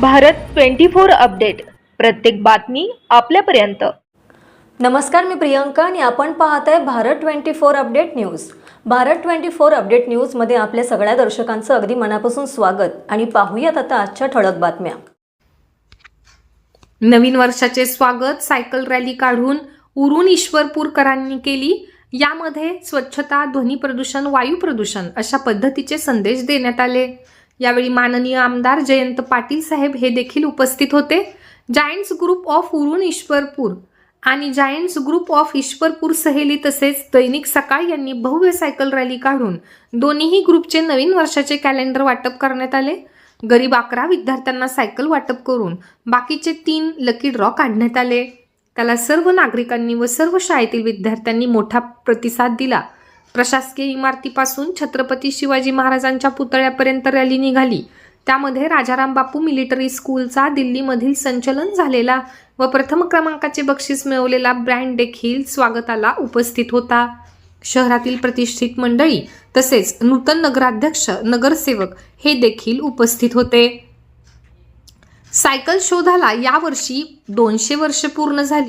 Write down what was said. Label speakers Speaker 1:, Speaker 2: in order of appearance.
Speaker 1: Bharat 24 update, प्रत्येक बातमी आपल्यापर्यंत।
Speaker 2: नमस्कार, मी प्रियंका आणि आपण पाहताय Bharat 24 update news. Bharat 24 update news मध्ये आपल्या सगळ्या दर्शकांचं अगदी मनापासून स्वागत आणि पाहूयात आता आजच्या ठळक बातम्या।
Speaker 3: नवीन वर्षाचे स्वागत सायकल रॅली काढून उरून ईश्वरपूरकरांनी केली। यामध्ये स्वच्छता, ध्वनी प्रदूषण, वायू प्रदूषण अशा पद्धतीचे संदेश देण्यात आले। यावेळी माननीय आमदार जयंत पाटील साहेब हे देखील उपस्थित होते। जायंट्स ग्रुप ऑफ उरून ईश्वरपूर आणि जायंट्स ग्रुप ऑफ ईश्वरपूर सहेली तसेच दैनिक सकाळ यांनी भव्य सायकल रॅली काढून दोन्ही ग्रुपचे नवीन वर्षाचे कॅलेंडर वाटप करण्यात आले। गरीब 11 विद्यार्थ्यांना सायकल वाटप करून बाकीचे 3 लकी ड्रॉ काढण्यात आले। त्याला सर्व नागरिकांनी व सर्व शाळेतील विद्यार्थ्यांनी मोठा प्रतिसाद दिला। प्रशासकीय इमारतीपासून छत्रपती शिवाजी महाराजांच्या पुतळ्यापर्यंत रॅली निघाली। त्यामध्ये राजाराम बापू मिलिटरी स्कूलचा दिल्लीमधील संचलन झालेला व प्रथम क्रमांकाचे बक्षीस मिळवलेला ब्रँड देखील स्वागताला उपस्थित होता। शहरातील प्रतिष्ठित मंडळी तसेच नूतन नगराध्यक्ष, नगरसेवक हे देखील उपस्थित होते। सायकल शोधाला यावर्षी 200 वर्ष पूर्ण झाली।